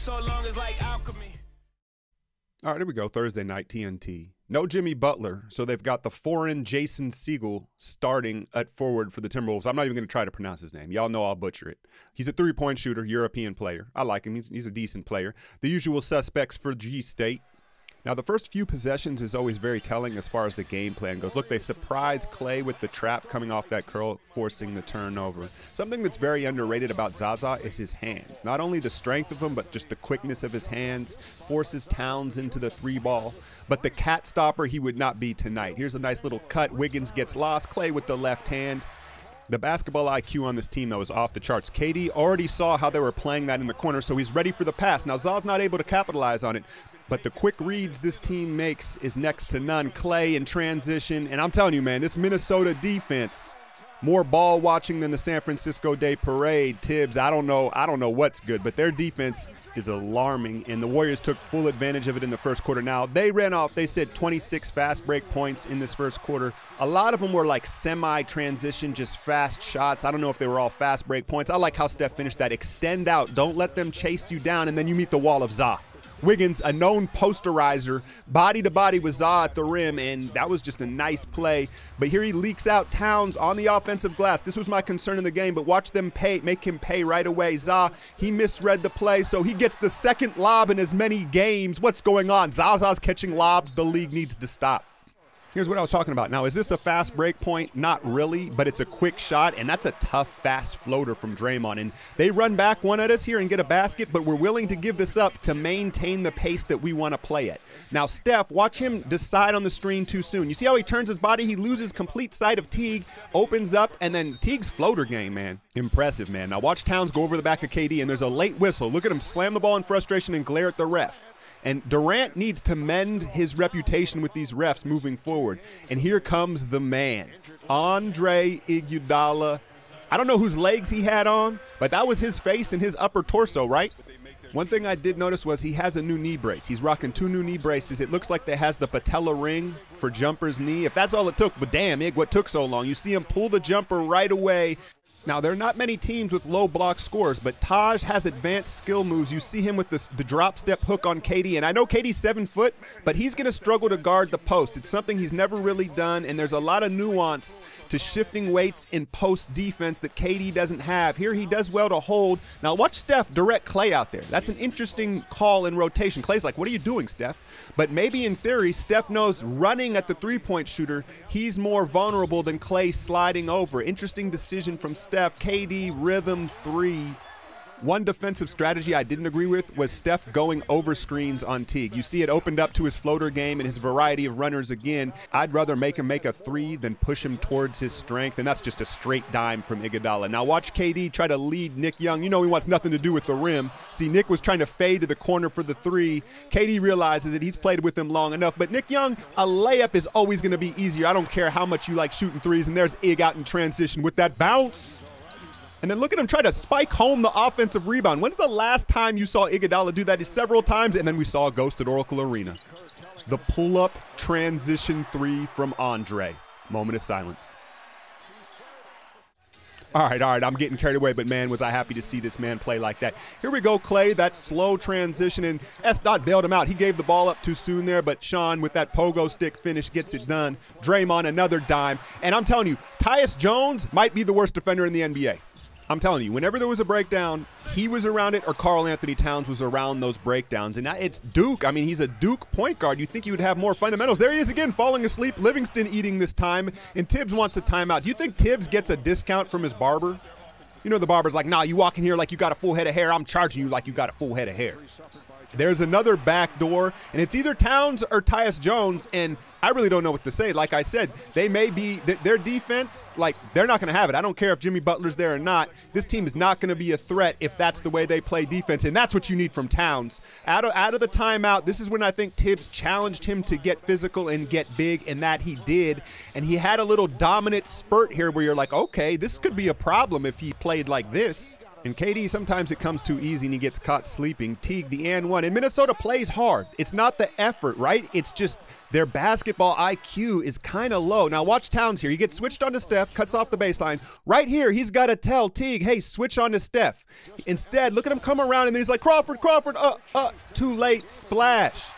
so long is like alchemy. All right, here we go. Thursday night, TNT. No Jimmy Butler, so they've got the foreign Jason Siegel starting at forward for the Timberwolves. I'm not even going to try to pronounce his name. Y'all know I'll butcher it. He's a three-point shooter, European player. I like him. He's a decent player. The usual suspects for G-State. Now, the first few possessions is always very telling as far as the game plan goes. Look, they surprise Clay with the trap coming off that curl, forcing the turnover. Something that's very underrated about Zaza is his hands. Not only the strength of him, but just the quickness of his hands. Forces Towns into the three ball. But the cat stopper, he would not be tonight. Here's a nice little cut. Wiggins gets lost. Clay with the left hand. The basketball IQ on this team, though, is off the charts. KD already saw how they were playing that in the corner, so he's ready for the pass. Now, Za's not able to capitalize on it, but the quick reads this team makes is next to none. Clay in transition, and I'm telling you, man, this Minnesota defense, more ball watching than the San Francisco Day Parade. Tibbs, I don't know what's good, but their defense is alarming, and the Warriors took full advantage of it in the first quarter. Now, they ran off, they said 26 fast break points in this first quarter. A lot of them were like semi-transition, just fast shots. I don't know if they were all fast break points. I like how Steph finished that. Extend out. Don't let them chase you down, and then you meet the wall of Za. Wiggins, a known posterizer, body to body with Za at the rim, and that was just a nice play. But here he leaks out Towns on the offensive glass. This was my concern in the game, but watch them make him pay right away. Za, he misread the play, so he gets the second lob in as many games. What's going on? Zaza's catching lobs. The league needs to stop. Here's what I was talking about. Now, is this a fast break point? Not really, but it's a quick shot, and that's a tough, fast floater from Draymond. And they run back one at us here and get a basket, but we're willing to give this up to maintain the pace that we want to play at. Now, Steph, watch him decide on the screen too soon. You see how he turns his body? He loses complete sight of Teague, opens up, and then Teague's floater game, man. Impressive, man. Now, watch Towns go over the back of KD, and there's a late whistle. Look at him slam the ball in frustration and glare at the ref. And Durant needs to mend his reputation with these refs moving forward. And here comes the man, Andre Iguodala. I don't know whose legs he had on, but that was his face and his upper torso, right? One thing I did notice was he has a new knee brace. He's rocking 2 new knee braces. It looks like they has the patella ring for jumper's knee. If that's all it took, but damn, Ig, what took so long? You see him pull the jumper right away. Now, there are not many teams with low block scores, but Taj has advanced skill moves. You see him with the drop step hook on KD, and I know KD's 7 foot, but he's going to struggle to guard the post. It's something he's never really done, and there's a lot of nuance to shifting weights in post defense that KD doesn't have. Here he does well to hold. Now, watch Steph direct Clay out there. That's an interesting call in rotation. Clay's like, what are you doing, Steph? But maybe in theory, Steph knows running at the three-point shooter, he's more vulnerable than Clay sliding over. Interesting decision from Steph. KD, rhythm 3. One defensive strategy I didn't agree with was Steph going over screens on Teague. You see it opened up to his floater game and his variety of runners again. I'd rather make him make a 3 than push him towards his strength, and that's just a straight dime from Iguodala. Now watch KD try to lead Nick Young. You know he wants nothing to do with the rim. See, Nick was trying to fade to the corner for the 3. KD realizes that he's played with him long enough, but Nick Young, a layup is always going to be easier. I don't care how much you like shooting threes, and there's Ig out in transition with that bounce. And then look at him try to spike home the offensive rebound. When's the last time you saw Iguodala do that? Several times, and then we saw a ghost at Oracle Arena. The pull-up transition 3 from Andre. Moment of silence. All right, I'm getting carried away, but man, was I happy to see this man play like that. Here we go, Clay, that slow transition, and S-Dot bailed him out. He gave the ball up too soon there, but Sean with that pogo stick finish gets it done. Draymond, another dime. And I'm telling you, Tyus Jones might be the worst defender in the NBA. I'm telling you, whenever there was a breakdown, he was around it, or Karl Anthony Towns was around those breakdowns. And it's Duke. I mean, he's a Duke point guard. You'd think he would have more fundamentals. There he is again, falling asleep. Livingston eating this time, and Tibbs wants a timeout. Do you think Tibbs gets a discount from his barber? You know, the barber's like, nah, you walk in here like you got a full head of hair. I'm charging you like you got a full head of hair. There's another back door, and it's either Towns or Tyus Jones, and I really don't know what to say. Like I said, they may be – their defense, like, they're not going to have it. I don't care if Jimmy Butler's there or not. This team is not going to be a threat if that's the way they play defense, and that's what you need from Towns. Out of the timeout, this is when I think Tibbs challenged him to get physical and get big, and that he did. And he had a little dominant spurt here where you're like, okay, this could be a problem if he played like this. And KD, sometimes it comes too easy and he gets caught sleeping. Teague, the and one. And Minnesota plays hard. It's not the effort, right? It's just their basketball IQ is kind of low. Now watch Towns here. He gets switched on to Steph, cuts off the baseline. Right here, he's got to tell Teague, hey, switch on to Steph. Instead, look at him come around, and then he's like, Crawford, too late, splash.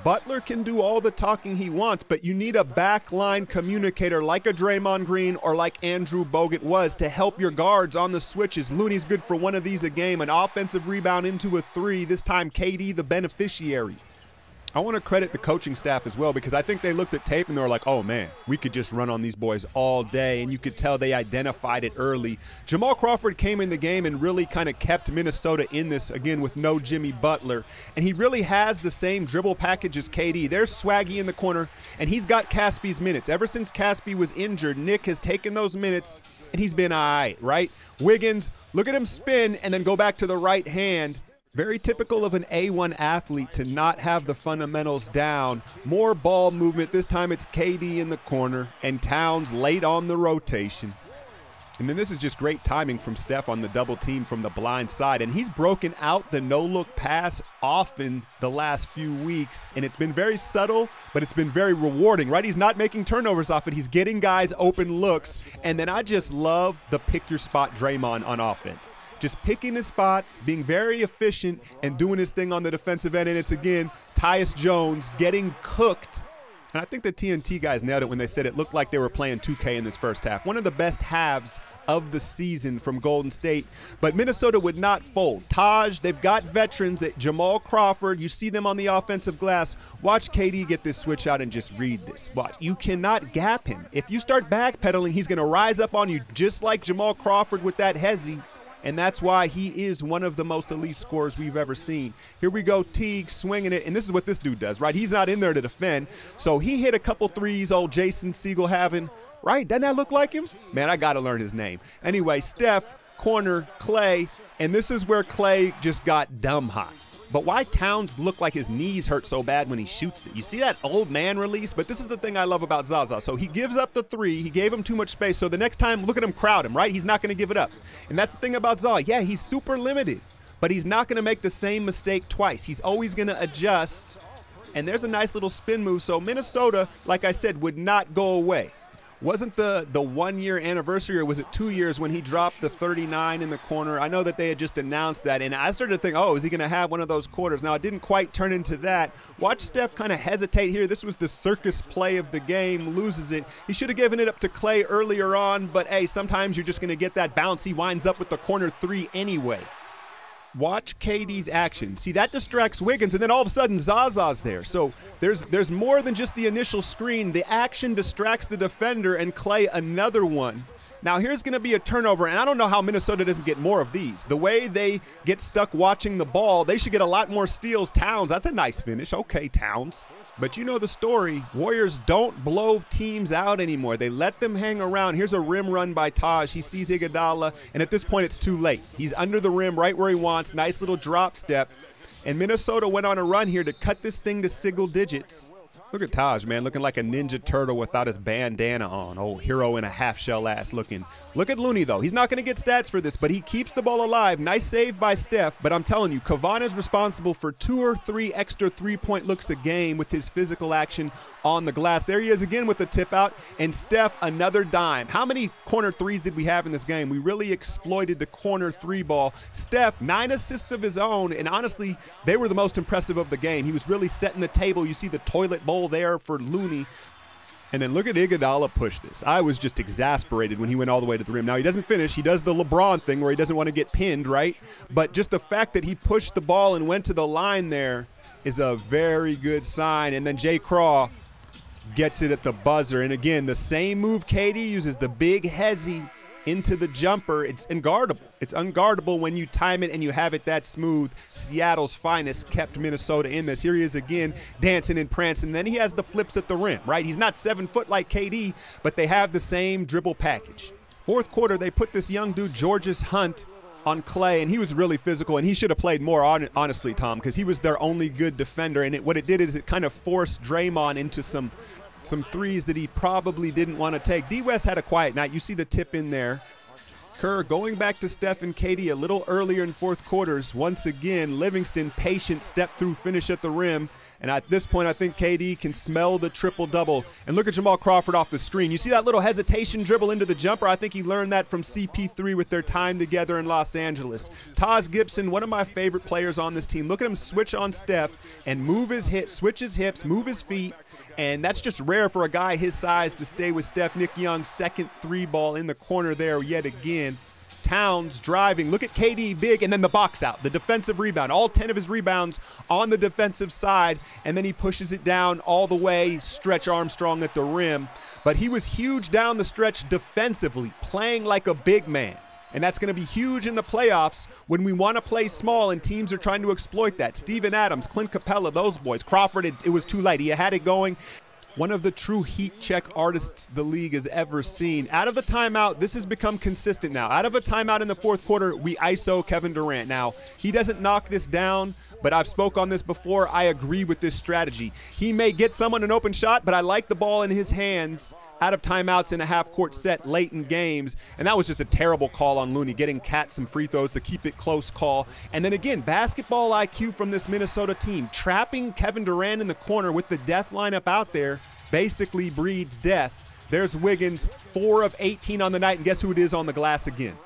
Butler can do all the talking he wants, but you need a backline communicator like a Draymond Green or like Andrew Bogut was to help your guards on the switches. Looney's good for one of these a game, an offensive rebound into a three, this time KD the beneficiary. I want to credit the coaching staff as well, because I think they looked at tape and they were like, oh man, we could just run on these boys all day, and you could tell they identified it early. Jamal Crawford came in the game and really kind of kept Minnesota in this, again, with no Jimmy Butler, and he really has the same dribble package as KD. There's Swaggy in the corner, and he's got Casspe's minutes. Ever since Casspe was injured, Nick has taken those minutes, and he's been all right? Wiggins, look at him spin and then go back to the right hand. Very typical of an A1 athlete to not have the fundamentals down. More ball movement. This time it's KD in the corner and Towns late on the rotation. And then this is just great timing from Steph on the double team from the blind side. And he's broken out the no-look pass often the last few weeks. And it's been very subtle, but it's been very rewarding, right? He's not making turnovers off it. He's getting guys open looks. And then I just love the pick your spot Draymond on offense. Just picking his spots, being very efficient, and doing his thing on the defensive end. And it's, again, Tyus Jones getting cooked. And I think the TNT guys nailed it when they said it looked like they were playing 2K in this first half. One of the best halves of the season from Golden State. But Minnesota would not fold. Taj, they've got veterans. Jamal Crawford, you see them on the offensive glass. Watch KD get this switch out and just read this. Watch. You cannot gap him. If you start backpedaling, he's going to rise up on you just like Jamal Crawford with that hezzy. And that's why he is one of the most elite scorers we've ever seen. Here we go, Teague swinging it, and this is what this dude does, right? He's not in there to defend, so he hit a couple threes, old Jason Siegel having, right? Doesn't that look like him? Man, I got to learn his name. Anyway, Steph, corner, Clay, and this is where Clay just got dumb hot. But why Towns look like his knees hurt so bad when he shoots it? You see that old man release? But this is the thing I love about Zaza. So he gives up the three. He gave him too much space. So the next time, look at him crowd him, right? He's not going to give it up. And that's the thing about Zaza. Yeah, he's super limited, but he's not going to make the same mistake twice. He's always going to adjust. And there's a nice little spin move. So Minnesota, like I said, would not go away. Wasn't the 1 year anniversary, or was it 2 years when he dropped the 39 in the corner? I know that they had just announced that, and I started to think, oh, is he going to have one of those quarters? Now, it didn't quite turn into that. Watch Steph kind of hesitate here. This was the circus play of the game, loses it. He should have given it up to Clay earlier on, but hey, sometimes you're just going to get that bounce. He winds up with the corner three anyway. Watch KD's action. See, that distracts Wiggins, and then all of a sudden Zaza's there. So there's more than just the initial screen. The action distracts the defender, and Clay another one. Now here's going to be a turnover, and I don't know how Minnesota doesn't get more of these. The way they get stuck watching the ball, they should get a lot more steals. Towns, that's a nice finish. Okay, Towns. But you know the story. Warriors don't blow teams out anymore. They let them hang around. Here's a rim run by Taj. He sees Iguodala, and at this point it's too late. He's under the rim right where he wants. Nice little drop step. And Minnesota went on a run here to cut this thing to single digits. Look at Taj, man, looking like a Ninja Turtle without his bandana on. Oh, hero in a half-shell ass looking. Look at Looney, though. He's not going to get stats for this, but he keeps the ball alive. Nice save by Steph. But I'm telling you, Kavan is responsible for 2 or 3 extra three-point looks a game with his physical action on the glass. There he is again with the tip out. And Steph, another dime. How many corner threes did we have in this game? We really exploited the corner three ball. Steph, 9 assists of his own, and honestly, they were the most impressive of the game. He was really setting the table. You see the toilet bowl there for Looney. And then look at Iguodala push this. I was just exasperated when he went all the way to the rim. Now, he doesn't finish. He does the LeBron thing where he doesn't want to get pinned, right? But just the fact that he pushed the ball and went to the line there is a very good sign. And then Jay Craw gets it at the buzzer. And again, the same move KD uses, the big hezzy into the jumper. It's unguardable. It's unguardable when you time it and you have it that smooth. Seattle's finest kept Minnesota in this. Here he is again, dancing and prancing. Then he has the flips at the rim, right? He's not 7 foot like KD, but they have the same dribble package. Fourth quarter, they put this young dude, Georges Hunt, on Clay, and he was really physical, and he should have played more, honestly, Tom, because he was their only good defender. And what it did is it kind of forced Draymond into some threes that he probably didn't want to take. D West had a quiet night. You see the tip in there. Kerr going back to Steph and KD a little earlier in fourth quarters. Once again, Livingston patient step-through finish at the rim. And at this point, I think KD can smell the triple-double. And look at Jamal Crawford off the screen. You see that little hesitation dribble into the jumper? I think he learned that from CP3 with their time together in Los Angeles. Taj Gibson, one of my favorite players on this team. Look at him switch on Steph and move his hips, switch his hips, move his feet. And that's just rare for a guy his size to stay with Steph. Nick Young's second three ball in the corner there yet again. Towns driving. Look at KD big, and then the box out, the defensive rebound. All 10 of his rebounds on the defensive side, and then he pushes it down all the way. Stretch Armstrong at the rim. But he was huge down the stretch defensively, playing like a big man. And that's going to be huge in the playoffs when we want to play small and teams are trying to exploit that. Steven Adams, Clint Capella, those boys. Crawford, it was too late. He had it going. One of the true heat check artists the league has ever seen. Out of the timeout, this has become consistent now. Out of a timeout in the fourth quarter, we ISO Kevin Durant. Now, he doesn't knock this down, but I've spoke on this before. I agree with this strategy. He may get someone an open shot, but I like the ball in his hands out of timeouts in a half-court set late in games. And that was just a terrible call on Looney, getting Cat some free throws to keep it close call. And then again, basketball IQ from this Minnesota team. Trapping Kevin Durant in the corner with the death lineup out there basically breeds death. There's Wiggins, 4 of 18 on the night, and guess who it is on the glass again?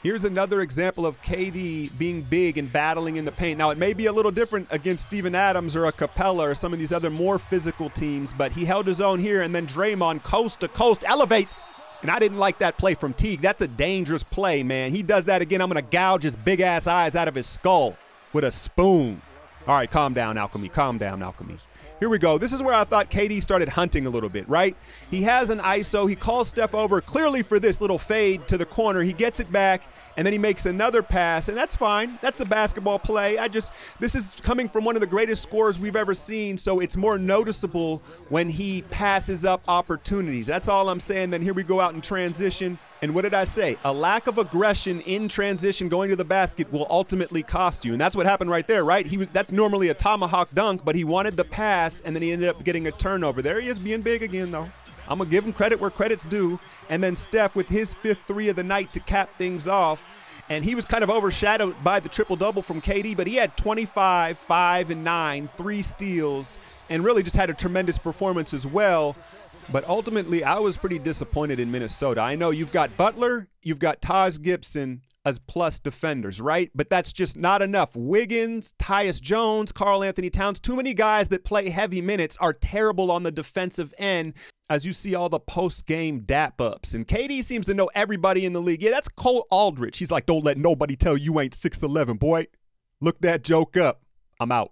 Here's another example of KD being big and battling in the paint. Now, it may be a little different against Steven Adams or a Capella or some of these other more physical teams, but he held his own here, and then Draymond coast to coast elevates. And I didn't like that play from Teague. That's a dangerous play, man. He does that again, I'm going to gouge his big-ass eyes out of his skull with a spoon. All right, calm down, Alchemy. Calm down, Alchemy. Here we go. This is where I thought KD started hunting a little bit, right? He has an ISO. He calls Steph over clearly for this little fade to the corner. He gets it back, and then he makes another pass, and that's fine. That's a basketball play. This is coming from one of the greatest scorers we've ever seen, so it's more noticeable when he passes up opportunities. That's all I'm saying. Then here we go out in transition. And what did I say? A lack of aggression in transition going to the basket will ultimately cost you. And that's what happened right there, right? That's normally a tomahawk dunk, but he wanted the pass, and then he ended up getting a turnover. There he is being big again, though. I'm going to give him credit where credit's due. And then Steph with his 5th three of the night to cap things off. And he was kind of overshadowed by the triple-double from KD, but he had 25, 5, and 9, 3 steals, and really just had a tremendous performance as well. But ultimately, I was pretty disappointed in Minnesota. I know you've got Butler, you've got Taj Gibson as plus defenders, right? But that's just not enough. Wiggins, Tyus Jones, Karl Anthony Towns, too many guys that play heavy minutes are terrible on the defensive end, as you see all the post-game dap-ups. And KD seems to know everybody in the league. Yeah, that's Cole Aldrich. He's like, don't let nobody tell you ain't 6'11", boy. Look that joke up. I'm out.